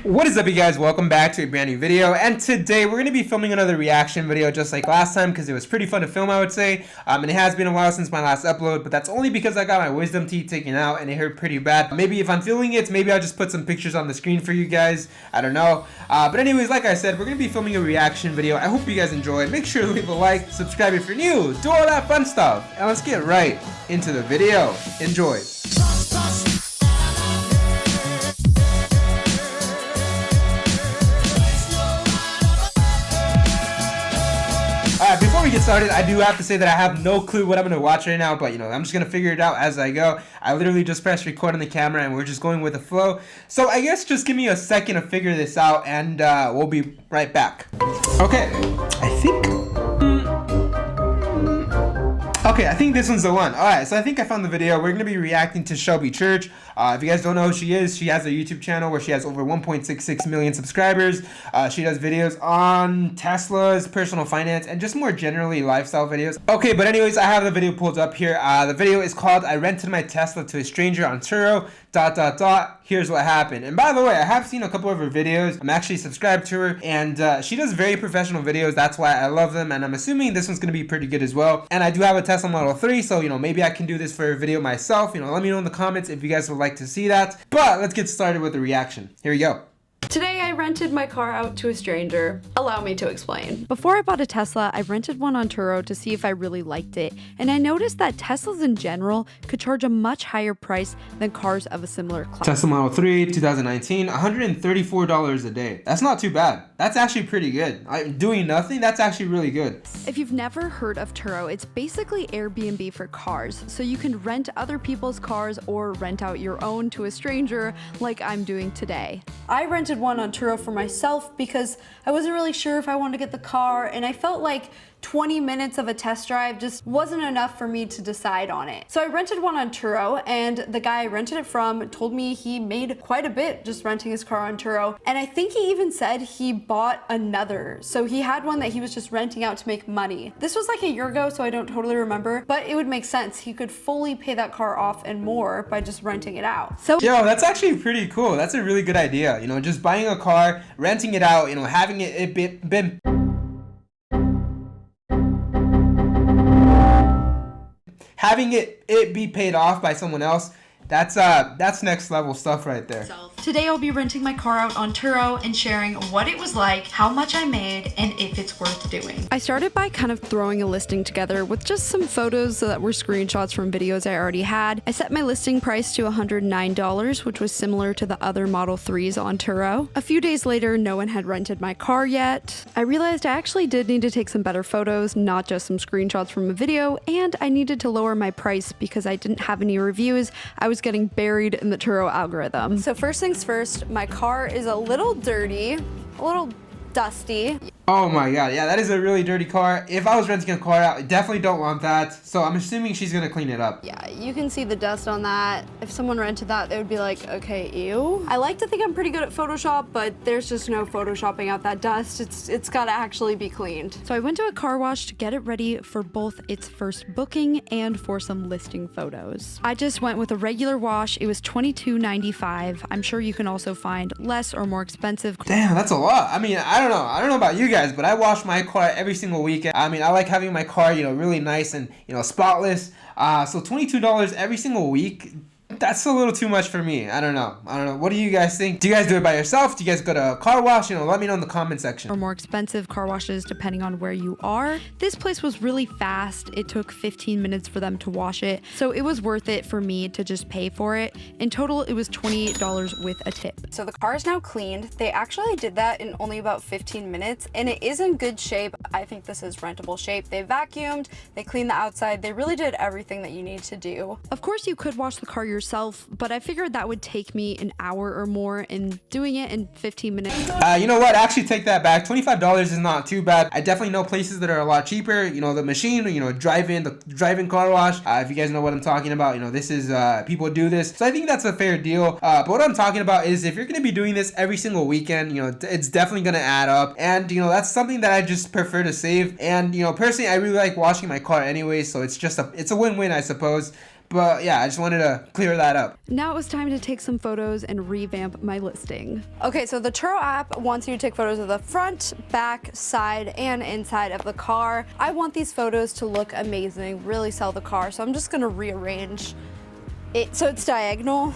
What is up, you guys? Welcome back to a brand new video, and today we're going to be filming another reaction video just like last time because it was pretty fun to film, I would say. And it has been a while since my last upload, but that's only because I got my wisdom teeth taken out and it hurt pretty bad. Maybe if I'm feeling it, maybe I'll just put some pictures on the screen for you guys. I don't know. But anyways, like I said, we're going to be filming a reaction video. I hope you guys enjoy. Make sure to leave a like, subscribe if you're new, do all that fun stuff. And let's get right into the video. Enjoy. Before we get started, I do have to say that I have no clue what I'm going to watch right now, but I'm just going to figure it out as I go. I literally just pressed record on the camera and we're just going with the flow. So I guess just give me a second to figure this out and we'll be right back. Okay, I think this one's the one. Alright, so I think I found the video. We're going to be reacting to Shelby Church. If you guys don't know who she is, she has a YouTube channel where she has over 1.66 million subscribers. She does videos on Teslas, personal finance, and just more generally lifestyle videos. Okay, but anyways, I have the video pulled up here. The video is called I Rented My Tesla to a Stranger on Turo, ... Here's what happened. And by the way, I have seen a couple of her videos. I'm actually subscribed to her, and she does very professional videos. That's why I love them, and I'm assuming this one's going to be pretty good as well. And I do have a Tesla Model 3, so maybe I can do this for a video myself. Let me know in the comments if you guys would like to see that. But let's get started with the reaction. Here we go. Today I rented my car out to a stranger. Allow me to explain. Before I bought a Tesla, I rented one on Turo to see if I really liked it, and I noticed that Teslas in general could charge a much higher price than cars of a similar class. Tesla Model 3, 2019, $134 a day. That's not too bad. That's actually pretty good. Doing nothing, that's actually really good. If you've never heard of Turo, it's basically Airbnb for cars, so you can rent other people's cars or rent out your own to a stranger like I'm doing today. I rented one on Turo for myself because I wasn't really sure if I wanted to get the car, and I felt like 20 minutes of a test drive just wasn't enough for me to decide on it. So I rented one on Turo, and the guy I rented it from told me he made quite a bit just renting his car on Turo, and I think he even said he bought another. So he had one that he was just renting out to make money. This was like a year ago, so I don't totally remember, but it would make sense. He could fully pay that car off and more by just renting it out. So yo, that's actually pretty cool. That's a really good idea. Just buying a car, renting it out, having it been having it be paid off by someone else. That's next level stuff right there. Today I'll be renting my car out on Turo and sharing what it was like, how much I made, and if it's worth doing. I started by kind of throwing a listing together with just some photos that were screenshots from videos I already had. I set my listing price to $109, which was similar to the other Model 3s on Turo. A few days later, no one had rented my car yet. I realized I actually did need to take some better photos, not just some screenshots from a video, and I needed to lower my price because I didn't have any reviews. I was getting buried in the Turo algorithm. So first things first, my car is a little dirty, a little dusty. Oh my god, yeah, that is a really dirty car. If I was renting a car out, I definitely don't want that. So I'm assuming she's gonna clean it up. Yeah, you can see the dust on that. If someone rented that, they would be like, okay, ew. I like to think I'm pretty good at Photoshop, but there's just no Photoshopping out that dust. It's gotta actually be cleaned. So I went to a car wash to get it ready for both its first booking and for some listing photos. I just went with a regular wash. It was $22.95. I'm sure you can also find less or more expensive. Damn, that's a lot. I mean, I don't know about you guys, but I wash my car every single weekend. I mean, I like having my car, really nice and, spotless. So $22 every single week, that's a little too much for me. I don't know. What do you guys think? Do you guys do it by yourself? Do you guys go to a car wash? Let me know in the comment section. Or more expensive car washes depending on where you are. This place was really fast. It took 15 minutes for them to wash it, so it was worth it for me to just pay for it. In total, it was $28 with a tip. So the car is now cleaned. They actually did that in only about 15 minutes, and it is in good shape. I think this is rentable shape. They vacuumed, they cleaned the outside. They really did everything that you need to do. Of course, you could wash the car yourself, but I figured that would take me an hour or more, and doing it in 15 minutes. You know what? Actually, take that back. $25 is not too bad. I definitely know places that are a lot cheaper. The machine, the drive-in car wash. If you guys know what I'm talking about, this is, people do this. So I think that's a fair deal. But what I'm talking about is if you're going to be doing this every single weekend, it's definitely going to add up. And, that's something that I just prefer to save. And, personally, I really like washing my car anyway. So it's a win-win, I suppose. But yeah, I just wanted to clear that up. Now it was time to take some photos and revamp my listing. Okay, so the Turo app wants you to take photos of the front, back, side, and inside of the car. I want these photos to look amazing, really sell the car, so I'm just gonna rearrange it so it's diagonal.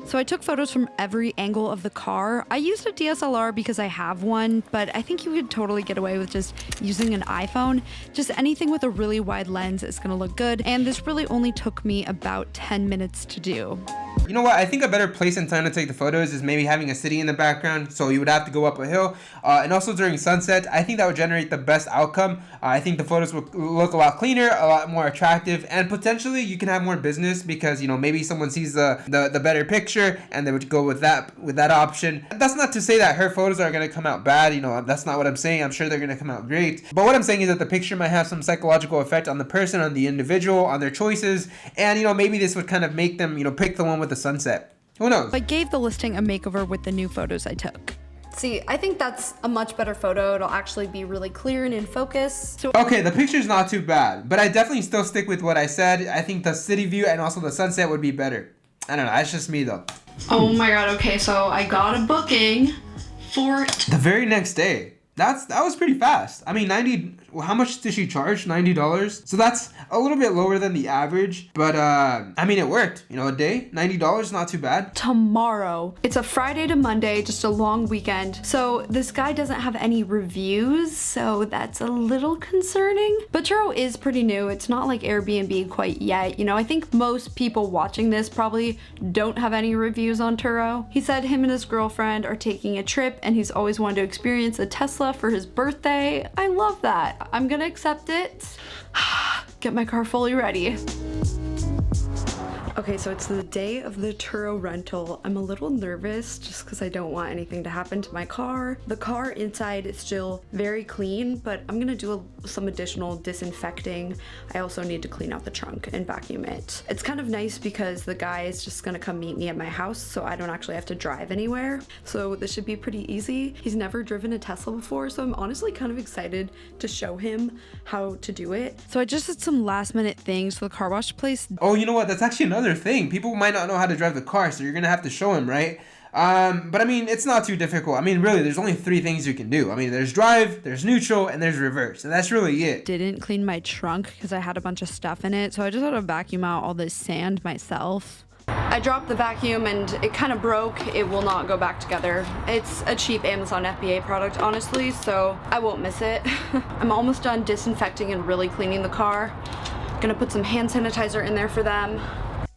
So I took photos from every angle of the car. I used a DSLR because I have one, but I think you could totally get away with just using an iPhone. Just anything with a really wide lens is gonna look good, and this really only took me about 10 minutes to do. You know what? I think a better place and time to take the photos is maybe having a city in the background, so you would have to go up a hill. And also during sunset, I think that would generate the best outcome. I think the photos would look a lot cleaner, a lot more attractive, and potentially you can have more business because, you know, maybe someone sees the better picture and they would go with that option. That's not to say that her photos are going to come out bad. You know, that's not what I'm saying. I'm sure they're going to come out great. But what I'm saying is that the picture might have some psychological effect on the person, on the individual, on their choices, and, you know, maybe this would kind of make them, you know, pick the one with the sunset. Who knows? I gave the listing a makeover with the new photos I took. See, I think that's a much better photo. It'll actually be really clear and in focus. Okay, the picture's not too bad, but I definitely still stick with what I said. I think the city view and also the sunset would be better. I don't know, that's just me though. Oh my god, okay, so I got a booking for the very next day. That was pretty fast. I mean, how much did she charge? $90. So that's a little bit lower than the average, but I mean, it worked. You know, a day, $90, not too bad. Tomorrow. It's a Friday to Monday, just a long weekend. So this guy doesn't have any reviews, so that's a little concerning. But Turo is pretty new. It's not like Airbnb quite yet. You know, I think most people watching this probably don't have any reviews on Turo. He said him and his girlfriend are taking a trip and he's always wanted to experience a Tesla for his birthday. I love that. I'm gonna accept it. Get my car fully ready. Okay, so it's the day of the Turo rental. I'm a little nervous just because I don't want anything to happen to my car. The car inside is still very clean, but I'm gonna do some additional disinfecting. I also need to clean out the trunk and vacuum it. It's kind of nice because the guy is just gonna come meet me at my house, so I don't actually have to drive anywhere. So this should be pretty easy. He's never driven a Tesla before, so I'm honestly kind of excited to show him how to do it. So I just did some last minute things for the car wash place. Oh, you know what? That's actually another thing. People might not know how to drive the car, so you're gonna have to show him, right? But I mean, it's not too difficult. I mean, really, there's only 3 things you can do. I mean, there's drive, there's neutral, and there's reverse, and that's really it. Didn't clean my trunk because I had a bunch of stuff in it, so I just had to vacuum out all this sand myself. I dropped the vacuum and it kind of broke. It will not go back together. It's a cheap Amazon FBA product, honestly, so I won't miss it. I'm almost done disinfecting and really cleaning the car. Gonna put some hand sanitizer in there for them.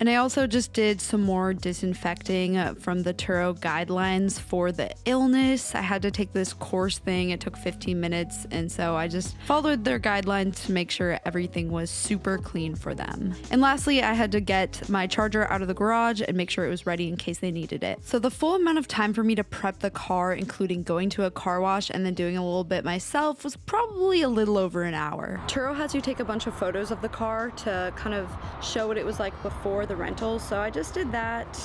And I also just did some more disinfecting from the Turo guidelines for the illness. I had to take this course thing. It took 15 minutes. And so I just followed their guidelines to make sure everything was super clean for them. And lastly, I had to get my charger out of the garage and make sure it was ready in case they needed it. So the full amount of time for me to prep the car, including going to a car wash and then doing a little bit myself, was probably a little over an hour. Turo has you take a bunch of photos of the car to kind of show what it was like before the rental, so I just did that.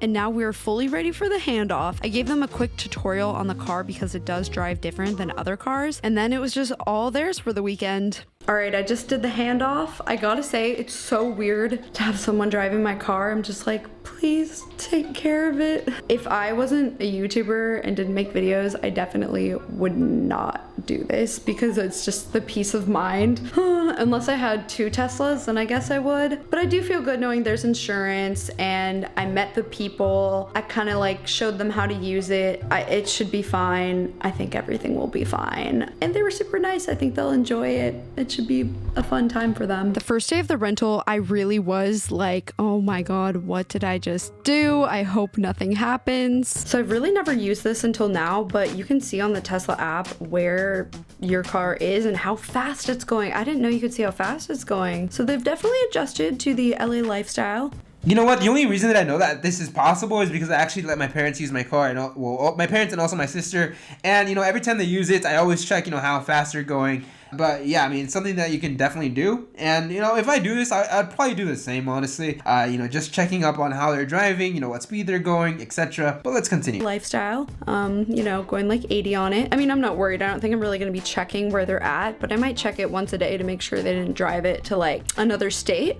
And now we're fully ready for the handoff. I gave them a quick tutorial on the car because it does drive different than other cars, and then it was just all theirs for the weekend. All right, I just did the handoff. I gotta say, it's so weird to have someone driving my car. I'm just like, please take care of it. If I wasn't a YouTuber and didn't make videos, I definitely would not do this because it's just the peace of mind. Unless I had 2 Teslas, then I guess I would. But I do feel good knowing there's insurance and I met the people. I kind of like showed them how to use it. It should be fine. I think everything will be fine. And they were super nice. I think they'll enjoy it. It should be a fun time for them. The first day of the rental, I really was like, oh my God, what did I just do? I hope nothing happens. So I've really never used this until now, but you can see on the Tesla app where your car is and how fast it's going. I didn't know you could see how fast it's going. So they've definitely adjusted to the LA lifestyle. You know what? The only reason that I know that this is possible is because I actually let my parents use my car, and my parents and also my sister. And you know, every time they use it, I always check, you know, how fast they're going. But yeah, I mean, it's something that you can definitely do. And, you know, if I do this, I'd probably do the same, honestly. You know, just checking up on how they're driving, you know, what speed they're going, etc. But let's continue. Lifestyle, you know, going like 80 on it. I mean, I'm not worried. I don't think I'm really going to be checking where they're at, but I might check it once a day to make sure they didn't drive it to like another state,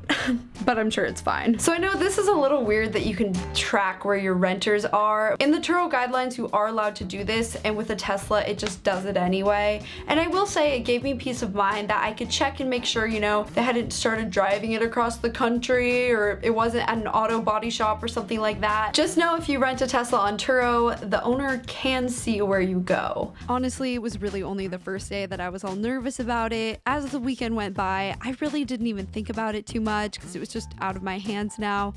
but I'm sure it's fine. So I know this is a little weird that you can track where your renters are. In the Turo guidelines, you are allowed to do this, and with a Tesla, it just does it anyway. And I will say it gave me peace of mind that I could check and make sure, you know, they hadn't started driving it across the country or it wasn't at an auto body shop or something like that. Just know if you rent a Tesla on Turo, the owner can see where you go. Honestly, it was really only the first day that I was all nervous about it. As the weekend went by, I really didn't even think about it too much because it was just out of my hands now.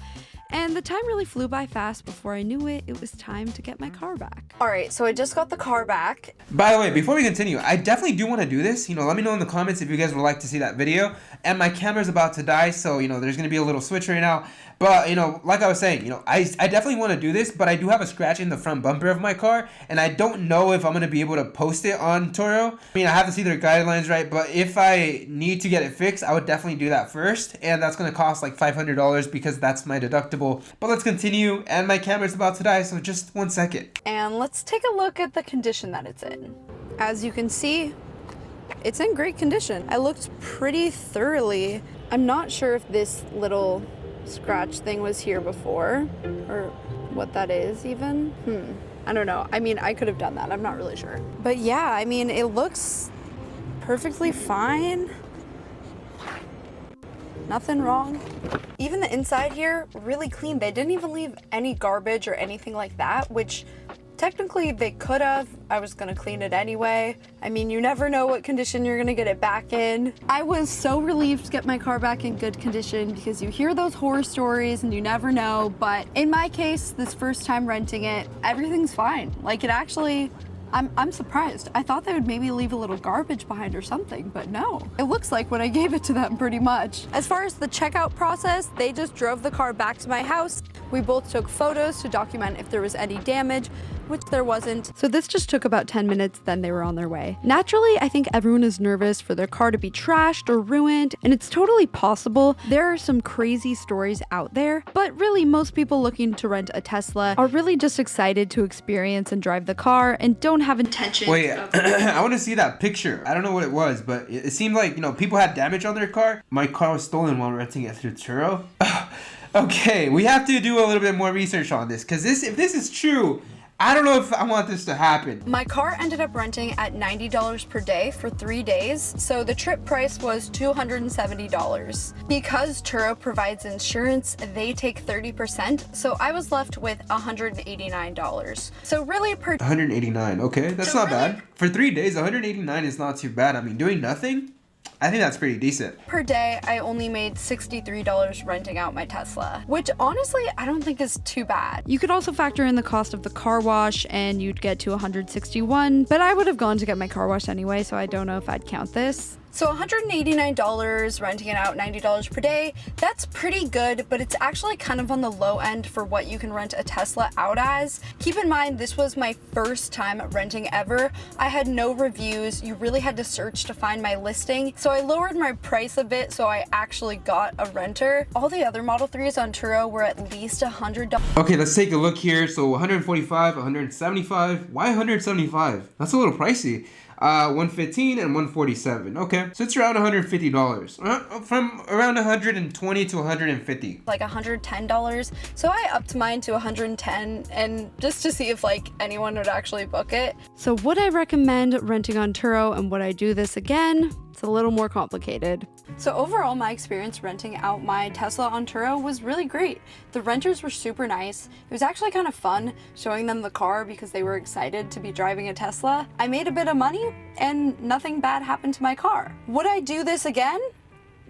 And the time really flew by fast. Before I knew it, it was time to get my car back. All right, so I just got the car back. By the way, before we continue, I definitely do want to do this. You know, let me know in the comments if you guys would like to see that video. And my camera's about to die, so, you know, there's going to be a little switch right now. But, you know, like I was saying, you know, I definitely want to do this, but I do have a scratch in the front bumper of my car, and I don't know if I'm going to be able to post it on Turo. I mean, I have to see their guidelines, right? But if I need to get it fixed, I would definitely do that first, and that's going to cost like $500 because that's my deductible. But let's continue, and my camera's about to die, so just 1 second. And let's take a look at the condition that it's in. As you can see, it's in great condition. I looked pretty thoroughly. I'm not sure if this little scratch thing was here before or what that is even. I don't know. I mean, I could have done that. I'm not really sure. But yeah, I mean, it looks perfectly fine. Nothing wrong. Even the inside here, really clean. They didn't even leave any garbage or anything like that, which technically they could have. I was gonna clean it anyway. I mean, you never know what condition you're gonna get it back in. I was so relieved to get my car back in good condition because you hear those horror stories and you never know. But in my case, this first time renting it, everything's fine. Like it actually, I'm surprised. I thought they would maybe leave a little garbage behind or something, but no. It looks like when I gave it to them pretty much. As far as the checkout process, they just drove the car back to my house. We both took photos to document if there was any damage, which there wasn't. So this just took about 10 minutes, then they were on their way. Naturally, I think everyone is nervous for their car to be trashed or ruined, and it's totally possible. There are some crazy stories out there, but really most people looking to rent a Tesla are really just excited to experience and drive the car and don't have intention. Wait, I want to see that picture. I don't know what it was, but it seemed like, you know, people had damage on their car. My car was stolen while renting it through Turo. Okay, we have to do a little bit more research on this, because if this is true, I don't know if I want this to happen. My car ended up renting at $90 per day for 3 days, so the trip price was $270. Because Turo provides insurance, they take 30%, so I was left with $189. So really per... $189, okay, that's not bad. For 3 days, $189 is not too bad. I mean, doing nothing? I think that's pretty decent. Per day, I only made $63 renting out my Tesla, which honestly, I don't think is too bad. You could also factor in the cost of the car wash and you'd get to $161, but I would have gone to get my car washed anyway, so I don't know if I'd count this. So $189, renting it out $90 per day, that's pretty good, but it's actually kind of on the low end for what you can rent a Tesla out as. Keep in mind, this was my first time renting ever. I had no reviews. You really had to search to find my listing. So I lowered my price a bit so I actually got a renter. All the other Model 3s on Turo were at least $100. Okay, let's take a look here. So 145, 175. Why 175? That's a little pricey. 115 and 147. Okay, so it's around $150. From around 120 to 150. Like $110. So I upped mine to 110, and just to see if like anyone would actually book it. So would I recommend renting on Turo, and would I do this again? It's a little more complicated. So overall, my experience renting out my Tesla on Turo was really great. The renters were super nice. It was actually kind of fun showing them the car because they were excited to be driving a Tesla. I made a bit of money and nothing bad happened to my car. Would I do this again?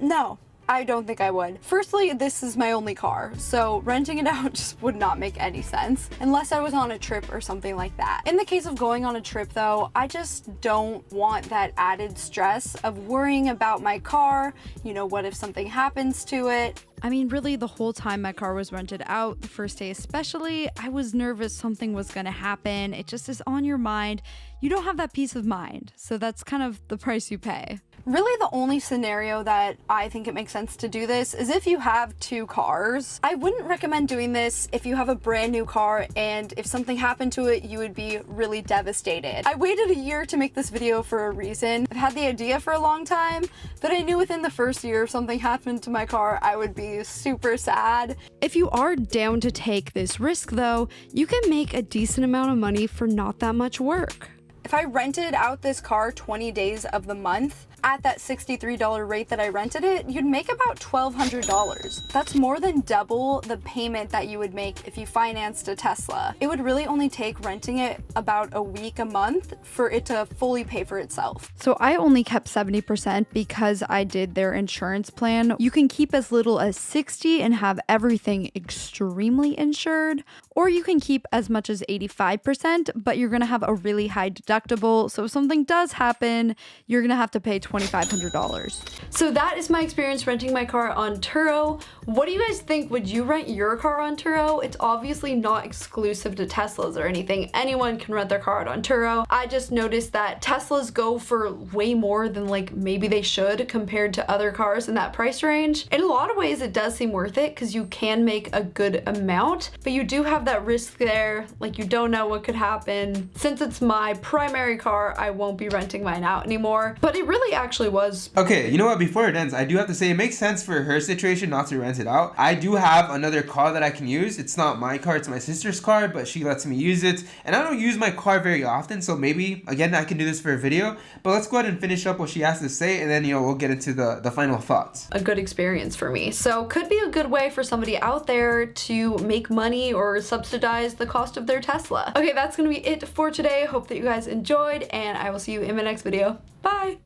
No. I don't think I would. Firstly, this is my only car, so renting it out just would not make any sense unless I was on a trip or something like that. In the case of going on a trip though, I just don't want that added stress of worrying about my car. You know, what if something happens to it? I mean, really, the whole time my car was rented out, the first day especially, I was nervous something was gonna happen. It just is on your mind. You don't have that peace of mind, so that's kind of the price you pay. Really the only scenario that I think it makes sense to do this is if you have 2 cars. I wouldn't recommend doing this if you have a brand new car and if something happened to it, you would be really devastated. I waited a year to make this video for a reason. I've had the idea for a long time, but I knew within the first year if something happened to my car, I would be super sad. If you are down to take this risk though, you can make a decent amount of money for not that much work. If I rented out this car 20 days of the month, at that $63 rate that I rented it, you'd make about $1,200. That's more than double the payment that you would make if you financed a Tesla. It would really only take renting it about a week a month for it to fully pay for itself. So I only kept 70% because I did their insurance plan. You can keep as little as 60 and have everything extremely insured, or you can keep as much as 85%, but you're gonna have a really high deductible. So if something does happen, you're gonna have to pay $2,500. So that is my experience renting my car on Turo. What do you guys think? Would you rent your car on Turo? It's obviously not exclusive to Teslas or anything. Anyone can rent their car out on Turo. I just noticed that Teslas go for way more than like maybe they should compared to other cars in that price range. In a lot of ways, it does seem worth it because you can make a good amount, but you do have that risk there. Like you don't know what could happen. Since it's my primary car, I won't be renting mine out anymore, but it really actually was. Okay, you know what? Before it ends, I do have to say it makes sense for her situation not to rent it out. I do have another car that I can use. It's not my car, it's my sister's car, but she lets me use it. And I don't use my car very often, so maybe, again, I can do this for a video. But let's go ahead and finish up what she has to say, and then, we'll get into the final thoughts. A good experience for me. So could be a good way for somebody out there to make money or subsidize the cost of their Tesla. Okay, that's gonna be it for today. Hope that you guys enjoyed, and I will see you in my next video. Bye!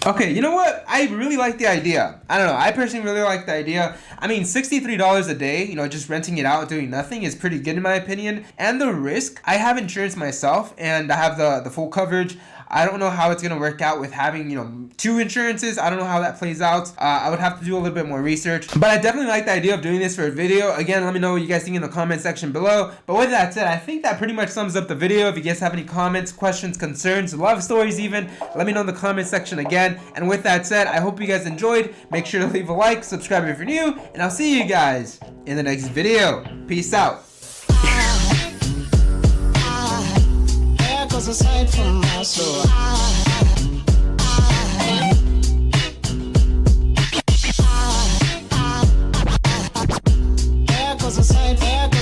Okay, you know what? I really like the idea. I don't know. I personally really like the idea. I mean, $63 a day, just renting it out, doing nothing is pretty good in my opinion. And the risk, I have insurance myself and I have the full coverage. I don't know how it's going to work out with having, 2 insurances. I don't know how that plays out. I would have to do a little bit more research. But I definitely like the idea of doing this for a video. Again, let me know what you guys think in the comment section below. But with that said, I think that pretty much sums up the video. If you guys have any comments, questions, concerns, love stories even, let me know in the comment section again. And with that said, I hope you guys enjoyed. Make sure to leave a like, subscribe if you're new, and I'll see you guys in the next video. Peace out. Aside from my soul.